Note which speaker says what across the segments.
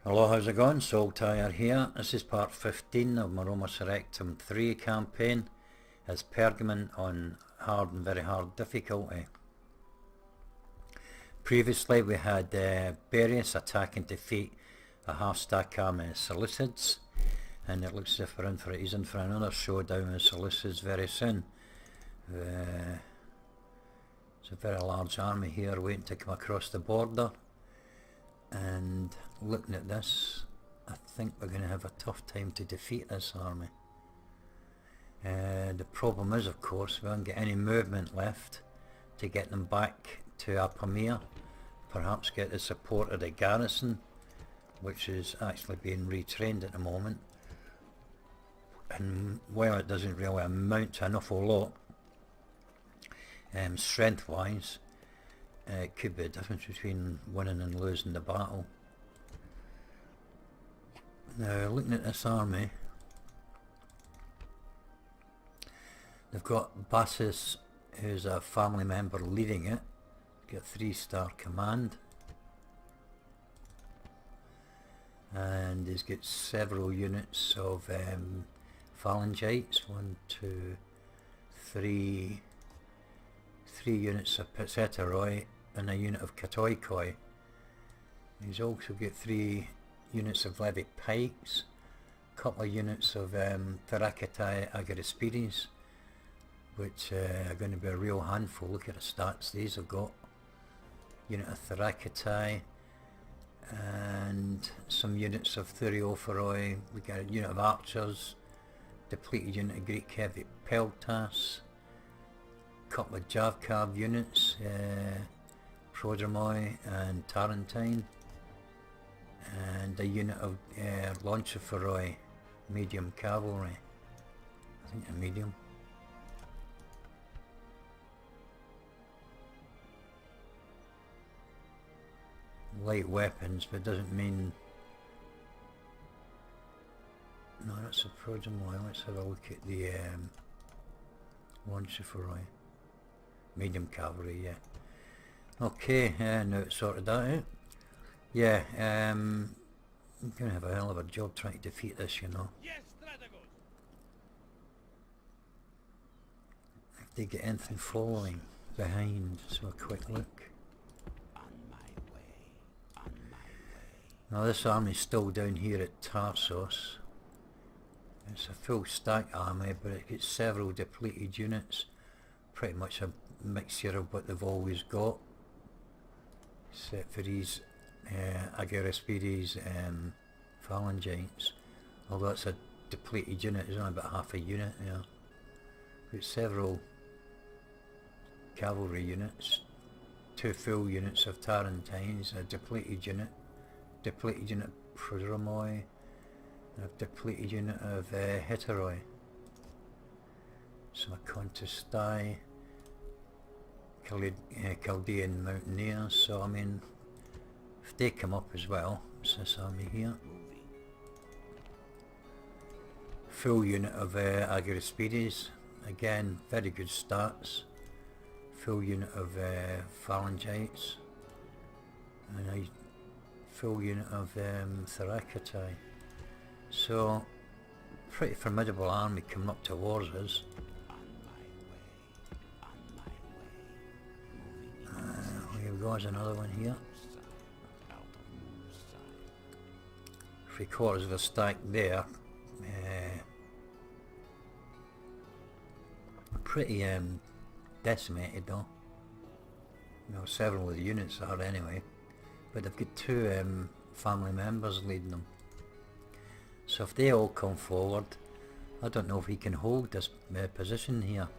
Speaker 1: Hello, how's it going? Saltire here. This is part 15 of my Roma Surrectum 3 campaign as Pergamon on hard and very hard difficulty. Previously we had Baerius attack and defeat a half-stack army of Seleucids, and it looks as if he's in for another showdown with Seleucids very soon. There's a very large army here waiting to come across the border. And looking at this, I think we're going to have a tough time to defeat this army. The problem is, of course, we don't get any movement left to get them back to Apamea. Perhaps get the support of the garrison, which is actually being retrained at the moment. And while it doesn't really amount to an awful lot, strength-wise, it could be a difference between winning and losing the battle. Now, looking at this army, they've got Baerius, who's a family member leading it, got 3-star command, and he's got several units of phalangites, 1, 2, 3, 3 units of Petzeteroi, and a unit of Katoikoi. He's also got 3 units of Levic pikes, a couple of units of Theracetai Agarispides, which are going to be a real handful. Look at the stats these have got. Unit of Theracetai and some units of Thuriophoroi. We got a unit of archers, depleted unit of Greek heavy peltas, couple of Javcav units, Prodromoi and Tarentine, and a unit of Launchophoroi, medium cavalry. I think a medium. Light weapons, but doesn't mean... No, that's a Prodromoi. Let's have a look at the Launchophoroi. Medium cavalry, yeah. Okay, now it's sorted that out. Yeah, I'm going to have a hell of a job trying to defeat this, you know. If they get anything following behind, so a quick look. Now this army's still down here at Tarsus. It's a full stack army, but it gets several depleted units. Pretty much a mixture of what they've always got, except for these Agarispides phalangites. Although it's a depleted unit, it's only about half a unit. Yeah, got several cavalry units, 2 full units of Tarentines, a depleted unit of Prodromoi, and a depleted unit of Heteroi. Some Contestai, Chaldean mountaineers. So I mean, if they come up as well, it's this army here. Full unit of Agarispides, again very good stats. Full unit of phalangites, and a full unit of Theracetai. So pretty formidable army coming up towards us. There's another one here. 3/4 of a stack there. Pretty decimated though. You know, several of the units are anyway. But they've got 2 family members leading them. So if they all come forward, I don't know if he can hold this position here.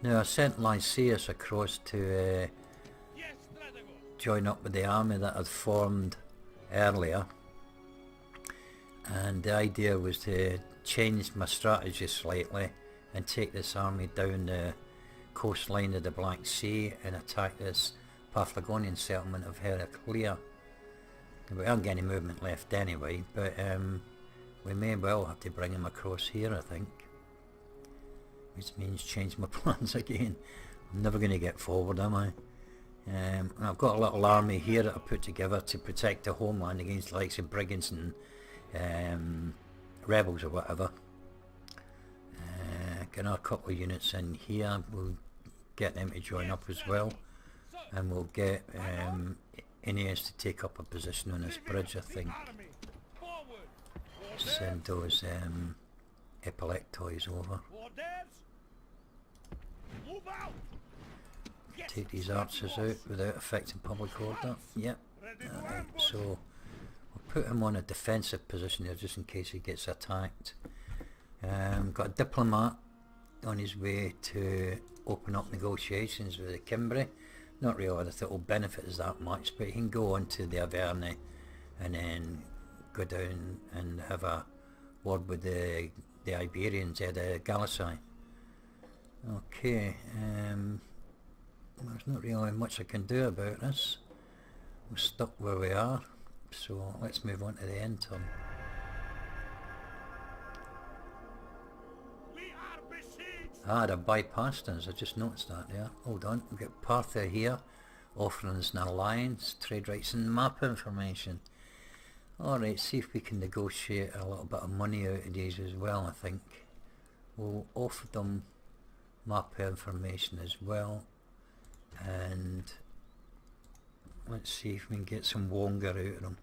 Speaker 1: Now I sent Lycaeus across to join up with the army that had formed earlier, and the idea was to change my strategy slightly and take this army down the coastline of the Black Sea and attack this Paphlagonian settlement of Heraclea. We haven't got any movement left anyway, but we may well have to bring him across here, I think, which means change my plans again. I'm never going to get forward, am I? And I've got a little army here that I put together to protect the homeland against the likes of brigands and rebels or whatever. Get another couple of units in here, we'll get them to join up as well, and we'll get Aeneas to take up a position on this bridge, I think. Send those epileptoids over. Take these archers out without affecting public order. Yep. Alright, so we'll put him on a defensive position here just in case he gets attacked. Got a diplomat on his way to open up negotiations with the Cimbri. Not really that it will benefit us that much, but he can go on to the Averni and then go down and have a word with the Iberians, the Gallici. Okay, there's not really much I can do about this. We're stuck where we are, so let's move on to the end turn. Ah, they bypassed us, I just noticed that there. Hold on, we've got Partha here, offering us an alliance, trade rights and map information. Alright, see if we can negotiate a little bit of money out of these as well, I think. We'll offer them map information as well. And let's see if we can get some Wonga out of them.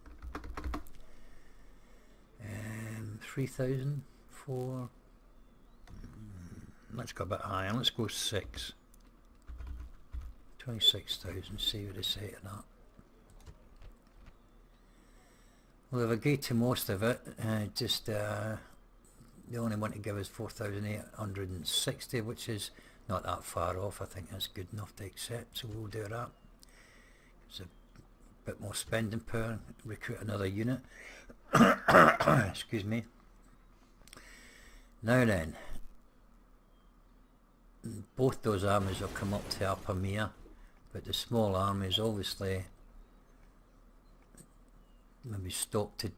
Speaker 1: 3,000 for... let's go a bit higher, let's go 6. 26,000, see what they say to that. Well, they've agreed to most of it, they only want to give us 4,860, which is not that far off. I think that's good enough to accept, so we'll do that. It's a bit more spending power, recruit another unit. Excuse me. Now then, both those armies will come up to Apamea, but the small armies obviously maybe stop to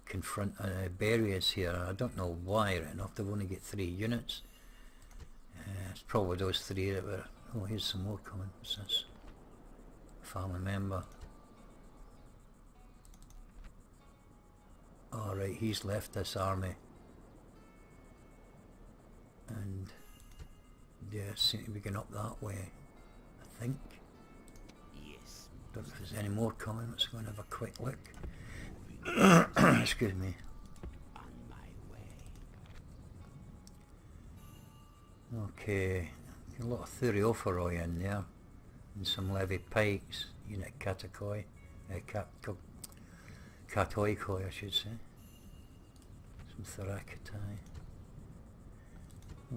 Speaker 1: confront Baerius here. I don't know why right enough, they've only got 3 units. It's probably those 3 that were... oh, here's some more coming. What's this? Family member. Alright, he's left this army. And yeah, seem to be going up that way, I think. Yes. Don't know if there's any more coming. Let's go and have a quick look. Excuse me.
Speaker 2: On my way.
Speaker 1: Okay, a lot of Thuriophoroi in there, and some levy pikes, unit Katakoi, Katoikoi I should say, some Thorakitai.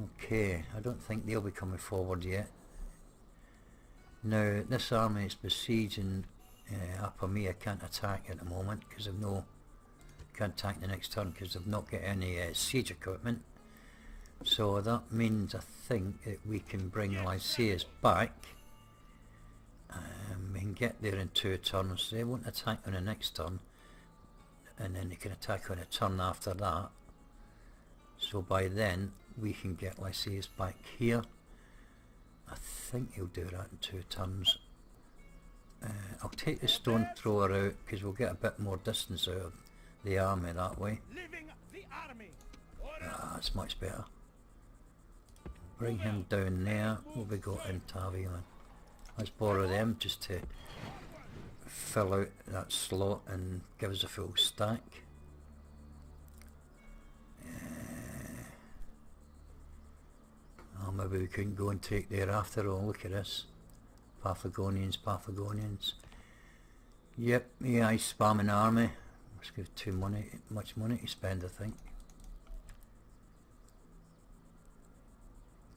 Speaker 1: Okay, I don't think they'll be coming forward yet. Now, this army is besieging Apamea, can't attack at the moment because they've can't attack the next turn because they've not got any siege equipment. So that means I think that we can bring Lycaeus back. We can get there in 2 turns. They won't attack on the next turn, and then they can attack on a turn after that. So by then we can get Lycaeus back here. I think he'll do that in 2 turns. I'll take the stone thrower out because we'll get a bit more distance out of the army that way. That's much better. Bring him down there. What we got in Tavion? Let's borrow them just to fill out that slot and give us a full stack. Oh, maybe we couldn't go and take there after all. Look at this. Paphlagonians. Yep, yeah, he's spamming army. Let's give much money to spend, I think.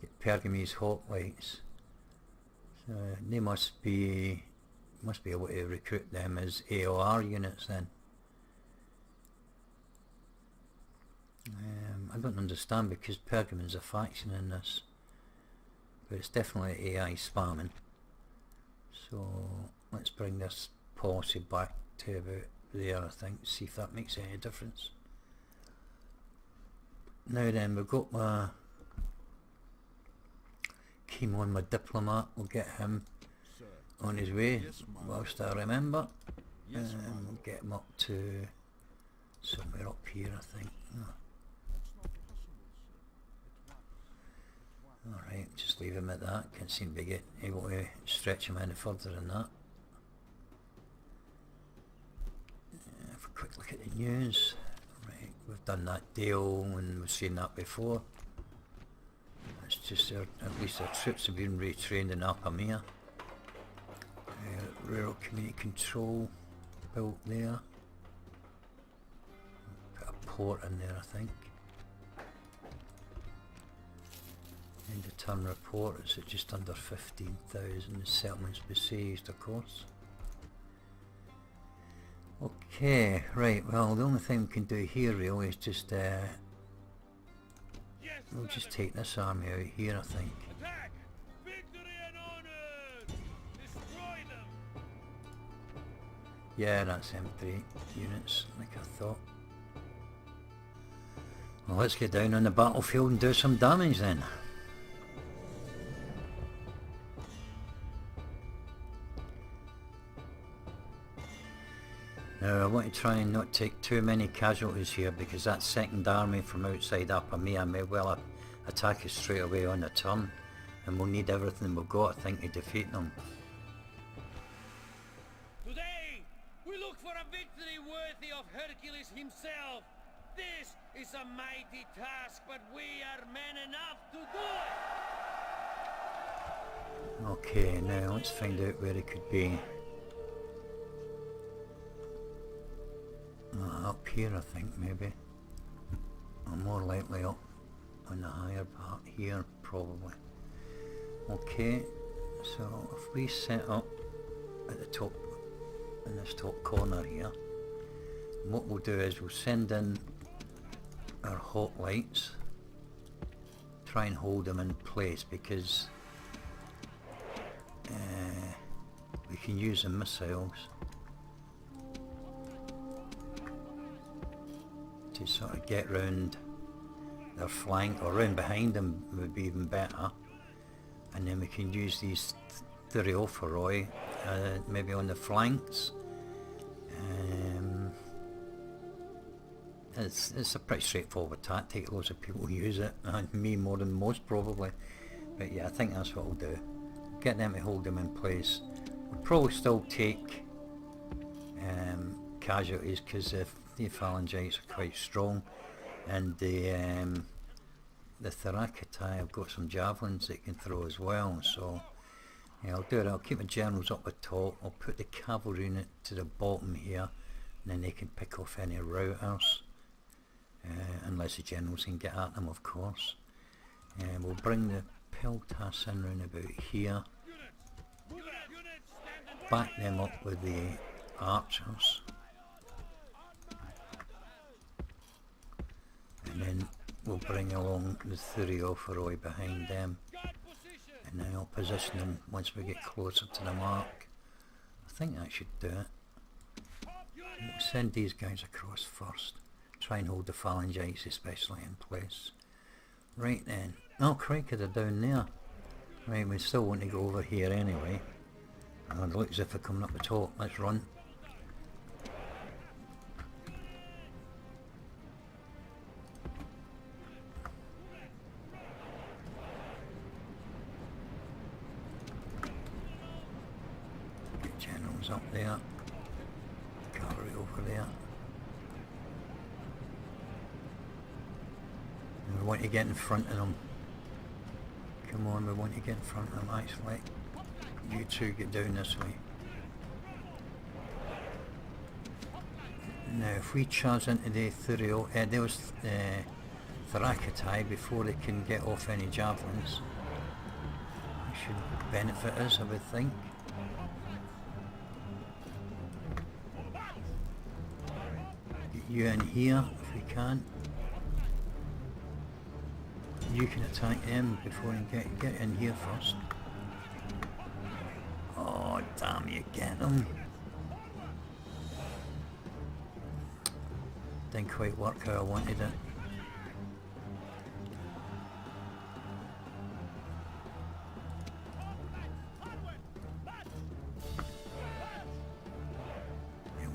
Speaker 1: Get Pergamese hoplites. So they must be able to recruit them as AOR units then. I don't understand because Pergamon's a faction in this, but it's definitely AI spamming. So let's bring this policy back to about there, I think, see if that makes any difference. Now then, we've got my Pergamon, my diplomat, will get him on his way whilst I remember. We'll get him up to somewhere up here, I think. Alright, just leave him at that. Can't seem to get able to stretch him any further than that. Have a quick look at the news. Right, we've done that deal and we've seen that before. It's just at least our troops have been retrained in Apamea. Rural community control built there. Put a port in there, I think. End of term report is at just under 15,000. The settlements besieged, of course. Okay, right, well the only thing we can do here really is just we'll just take this army out here, I think.
Speaker 3: Attack! Victory and honor! Destroy them!
Speaker 1: Yeah, that's M3 units, like I thought. Well, let's get down on the battlefield and do some damage then. Now I want to try and not take too many casualties here because that second army from outside Apamea may well attack us straight away on the turn, and we'll need everything we've got, I think, to defeat them.
Speaker 3: Today, we look for a victory worthy of Hercules himself. This is a mighty task, but we are men enough to do it!
Speaker 1: Okay, now let's find out where it could be. Up here, I think, maybe. Or more likely up on the higher part here, probably. Okay, so if we set up at the top, in this top corner here, what we'll do is we'll send in our hoplites, try and hold them in place because we can use the missiles to sort of get round their flank, or round behind them would be even better, and then we can use these Theriophoroi maybe on the flanks. It's a pretty straightforward tactic, loads of people use it, and me more than most probably, but yeah, I think that's what we'll do. Get them to hold them in place. We'll probably still take casualties because the phalangites are quite strong, and the Therakitai have got some javelins they can throw as well, so yeah, I'll do it. I'll keep my generals up the top, I'll put the cavalry unit to the bottom here, and then they can pick off any routers, unless the generals can get at them, of course. And we'll bring the Peltas in round about here, back them up with the archers, and then we'll bring along the Theriophoroi behind them, and then I'll position them once we get closer to the mark. I think that should do it. We'll send these guys across first, try and hold the phalangites especially in place. Right then, oh crikey, they're down there. Right, we still want to go over here anyway. And it looks as if they're coming up the top. Let's run. Get generals up there. Cavalry over there. And we want to get in front of them. Come on, we want to get in front of them actually. You two get down this way. Now if we charge into the Therakitai before they can get off any javelins, it should benefit us, I would think. Get you in here if we can. You can attack them before you get in here first. Oh damn, you get them. Didn't quite work how I wanted it.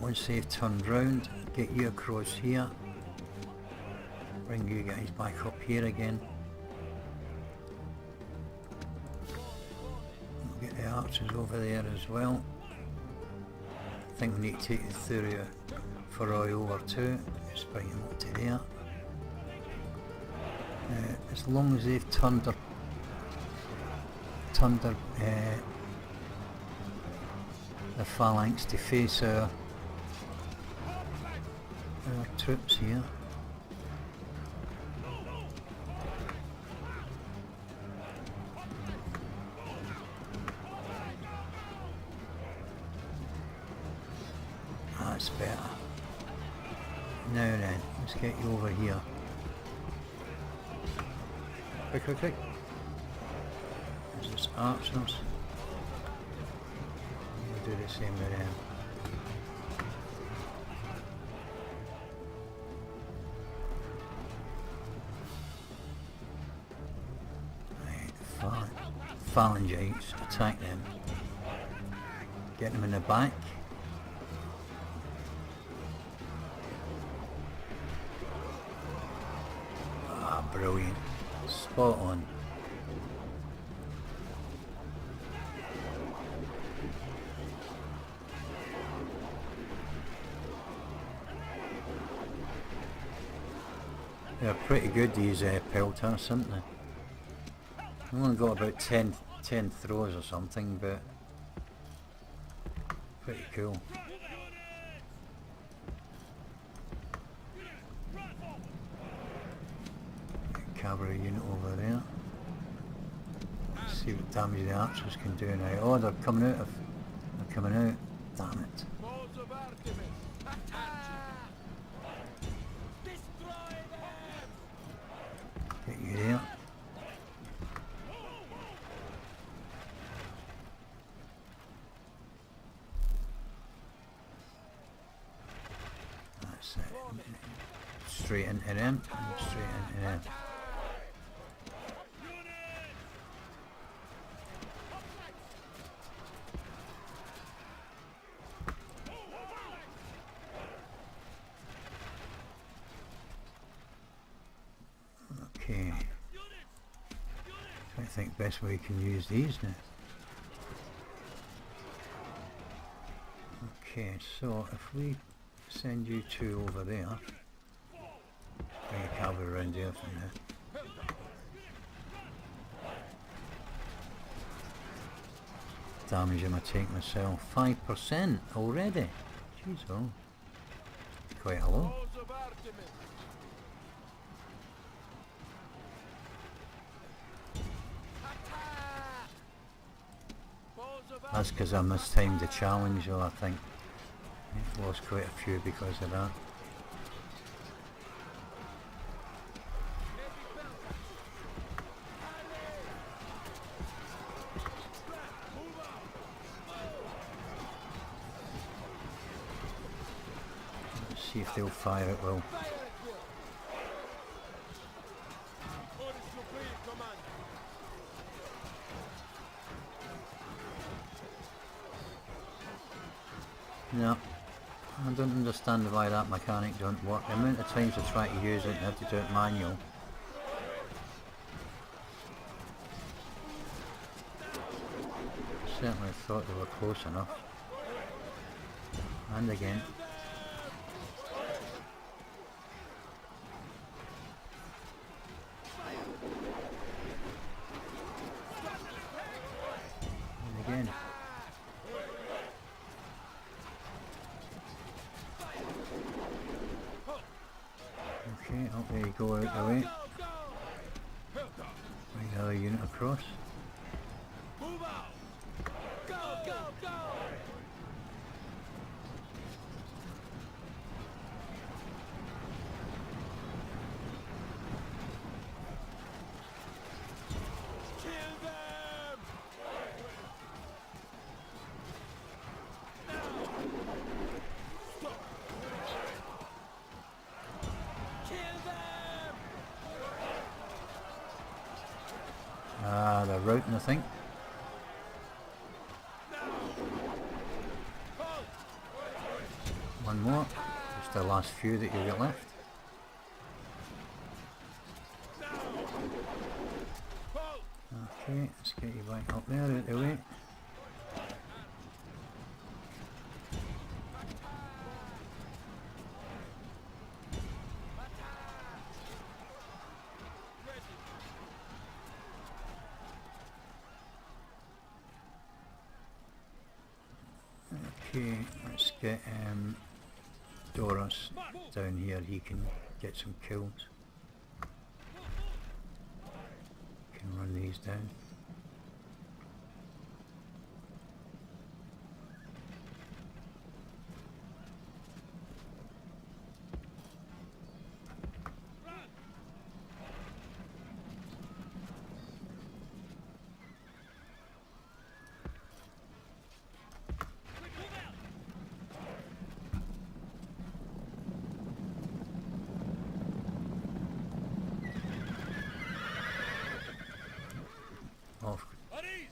Speaker 1: once they've turned round, get you across here. Bring you guys back up here again. We'll get the archers over there as well. I think we need to take the through for oil over too. Just bring them up to there. As long as they've turned their phalanx to face our troops here. That's better. Now then, let's get you over here. Quick, quick, quick. There's this archers. We'll do the same with them. Right, phalangites, attack them. Get them in the back. Ah, brilliant. Spot on. They're pretty good, these pelters, aren't they? I've only got about 10 throws or something, but pretty cool. Cavalry unit over there. Let's see what damage the archers can do now. Oh, they're coming out. They're coming out. Damn it. Get you there. That's it. Straight into them. Straight into them. Okay. I think best way we can use these now. Okay, so if we send you two over there, bring a cavalry around here from there. Damage am I take myself? 5% already. Jeez, oh, quite a lot. That's because I mistimed the challenge, though, I think. I've lost quite a few because of that. Let's see if they'll fire it well. No, I don't understand why that mechanic don't work. The amount of times I try to use it and have to do it manual. Certainly thought they were close enough. And again. And again. Okay, up there you go out the way. Bring another unit across.
Speaker 3: Move out! Go, go, go! Kill them!
Speaker 1: They're routing, I think. One more. Just the last few that you've got left. Okay, let's get you back up there, out the way. Okay, let's get Taurus down here. He can get some kills. Can run these down.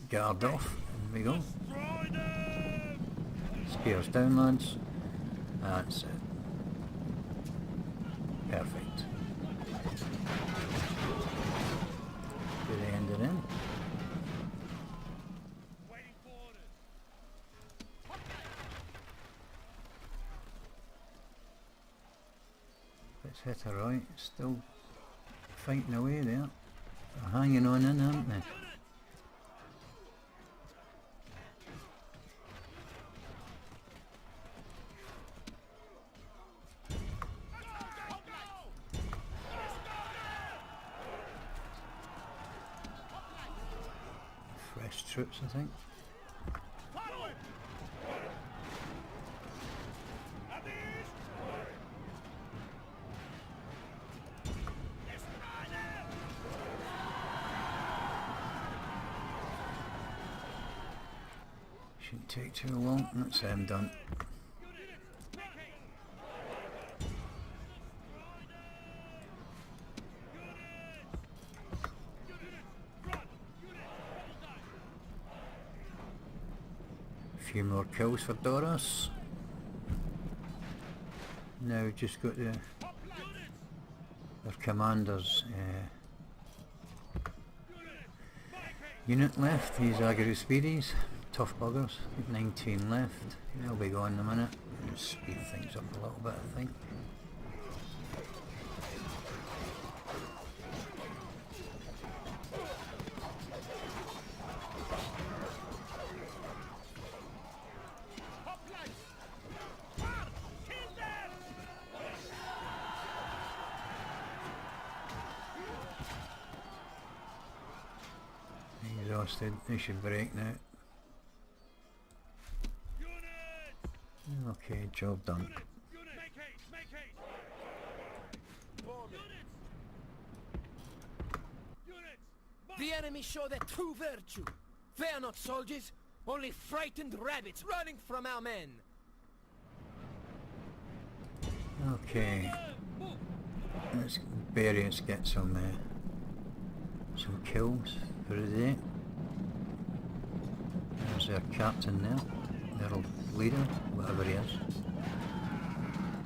Speaker 1: Guard off, there we go. Spears down, lads. That's it. Perfect. Good ending in. Let's hit her right. Still fighting away there. They're hanging on in, aren't they? Fresh troops, I think. Shouldn't take too long. That's done. Few more kills for Taurus. Now just got their commanders unit left. These Aegean tough buggers. 19 left. They'll be gone in a minute. Just speed things up a little bit, I think. Exhausted, they should break now. Okay, job done.
Speaker 2: The enemy show their true virtue. They are not soldiers, only frightened rabbits running from our men.
Speaker 1: Okay, let's Baerius get some kills for the day. There's their captain there, their leader, whatever he is.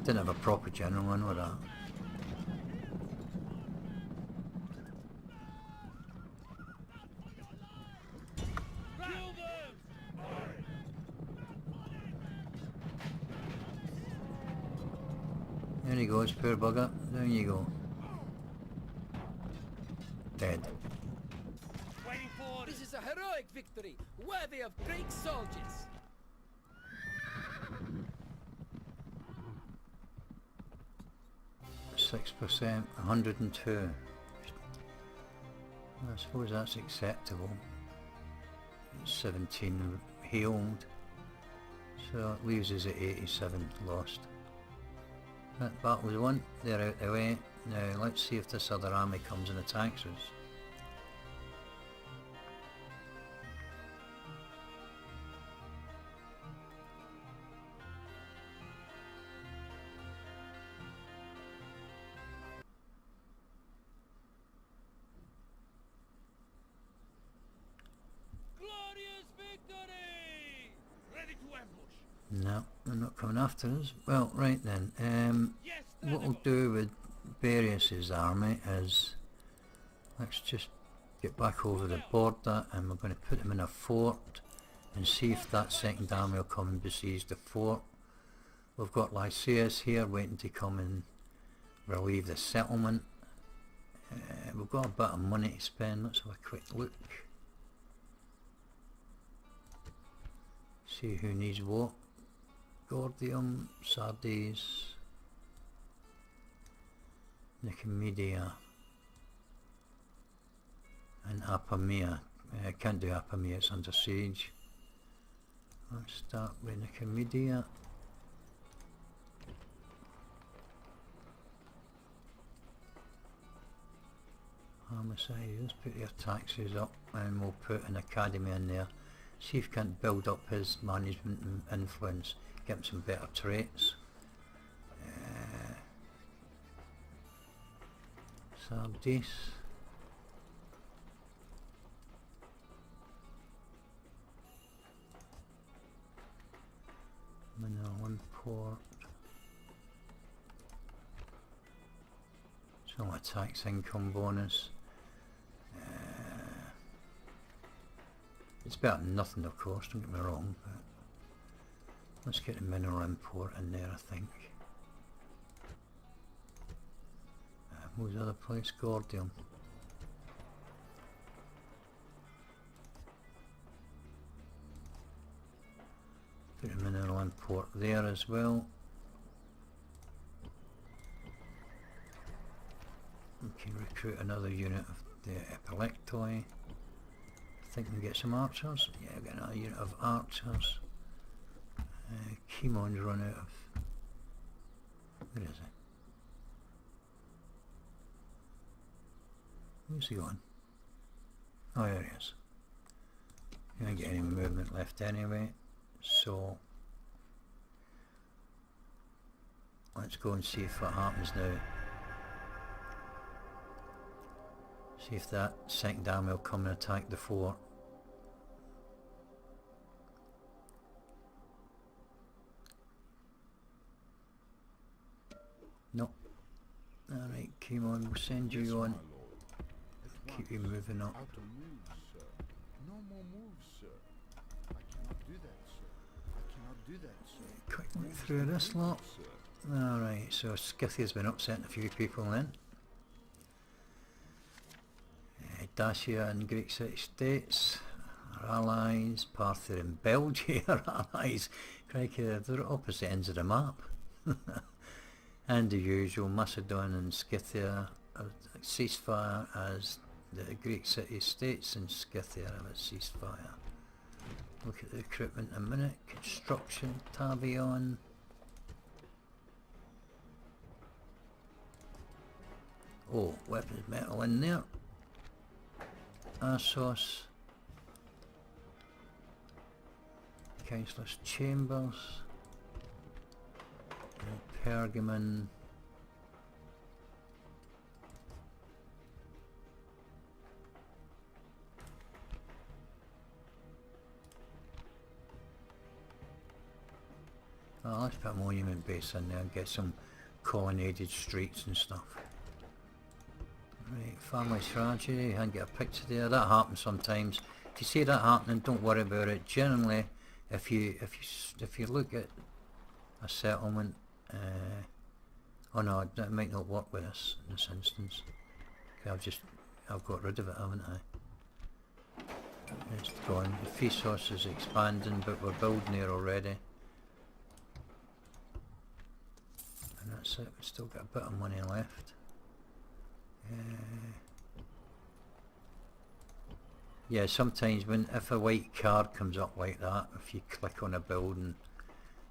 Speaker 1: Didn't have a proper general one with that. There he goes, poor bugger. Down you go. Dead.
Speaker 2: This is a heroic victory, worthy of Greek soldiers.
Speaker 1: 6%, 102. I suppose that's acceptable. 17 healed, so it leaves us at 87 lost. That battle was won, they're out the way. Now let's see if this other army comes and attacks us.
Speaker 3: Glorious victory! Ready to ambush.
Speaker 1: No, they're not coming after us. Well, right then.
Speaker 3: Yes,
Speaker 1: What we'll do with Baerius' army is let's just get back over the border, and we're going to put them in a fort and see if that second army will come and besiege the fort. We've got Lysias here waiting to come and relieve the settlement. We've got a bit of money to spend. Let's have a quick look. See who needs what. Gordium, Sardes, Nicomedia, and Apamea. Can't do Apamea, it's under siege. Let's start with Nicomedia. Homicide, let's put your taxes up and we'll put an academy in there. See if we can build up his management and influence, get him some better traits. Sardes. Mineral import. So a tax income bonus. It's better than nothing, of course, don't get me wrong, but let's get the mineral import in there, I think. What was the other place? Gordium. Put the mineral import there as well. We can recruit another unit of the epileptoi. I think we get some archers. Yeah, we get another unit of archers. Chimon's run out of... Where is it? Where's he gone? Oh, there he is. You don't get any movement left anyway, so let's go and see if what happens now. See if that second army will come and attack the fort. Nope. Alright, come on, we'll send you on. Keep you moving up.
Speaker 4: No more moves, sir. I cannot do that, sir. I cannot do that, sir.
Speaker 1: Quick look through this lot. Alright, so Scythia's been upsetting a few people then. Dacia and Greek city-states, our allies. Parthia and Belgium, our allies. Crikey, they're at opposite ends of the map. And the usual, Macedon and Scythia ceasefire, as the Greek city-states and Scythia have a ceasefire. Look at the equipment in a minute. Construction, Tavion. Oh, weapons metal in there. Assos, Councillor's Chambers, and Pergamon, oh, let's put a monument base in there and get some colonnaded streets and stuff. Right, family tragedy, and get a picture there. That happens sometimes. If you see that happening, don't worry about it. Generally, if you look at a settlement, oh no, that might not work with us in this instance. Okay, I've got rid of it, haven't I? It's gone. The Phesos is expanding, but we're building there already. And that's it. We've still got a bit of money left. Yeah, sometimes if a white card comes up like that, if you click on a building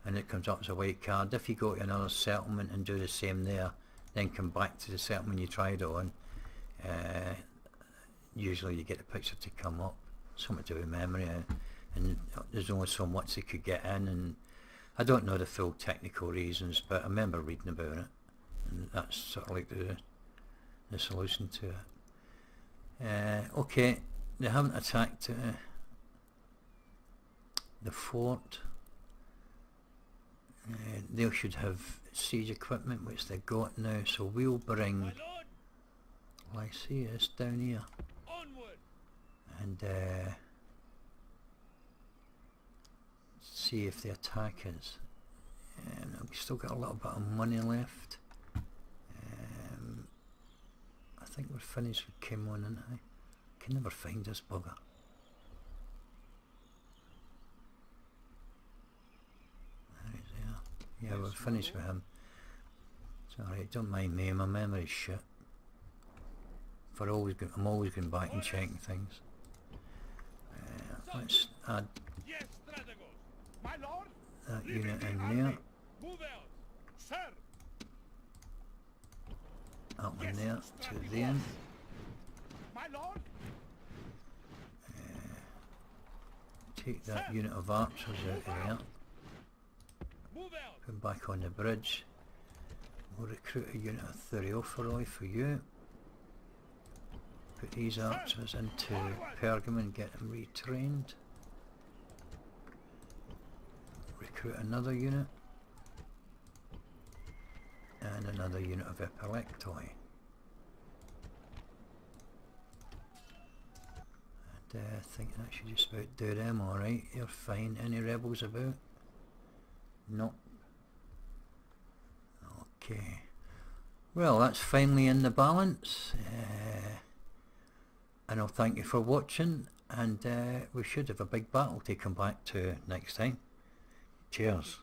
Speaker 1: and it comes up as a white card, if you go to another settlement and do the same there, then come back to the settlement you tried on, usually you get the picture to come up. Something to do with memory, and there's only so much they could get in, and I don't know the full technical reasons, but I remember reading about it, and that's sort of like the solution to it. Okay, they haven't attacked the fort. They should have siege equipment, which they've got now, so we'll bring
Speaker 3: My lord,
Speaker 1: Lysias down here
Speaker 3: onward!
Speaker 1: and see if they attack us. We've still got a little bit of money left. I think we're finished with Kimon, aren't I? Can never find this bugger. There he's there. Yeah, we're finished with him. It's alright, don't mind me, my memory's shit. I'm always going back and checking things. Let's add
Speaker 3: Yes, Strategos!
Speaker 4: My lord?
Speaker 1: that
Speaker 4: Leaving
Speaker 1: unit
Speaker 4: the
Speaker 1: in
Speaker 4: army.
Speaker 1: there,
Speaker 3: Move out!
Speaker 4: Sir!
Speaker 1: that one
Speaker 4: Yes,
Speaker 1: there, to
Speaker 4: Strategos.
Speaker 1: the end.
Speaker 4: My lord?
Speaker 1: Take that unit of archers out of there,
Speaker 3: Move out!
Speaker 1: put them back on the bridge. We'll recruit a unit of Theriophoroi for you. Put these archers into Pergamon, get them retrained. Recruit another unit. And another unit of Epilectoi. And I think that should just about do them alright. You're fine. Any rebels about? Nope. Okay. Well, that's finally in the balance. And I'll thank you for watching, and we should have a big battle to come back to next time. Cheers.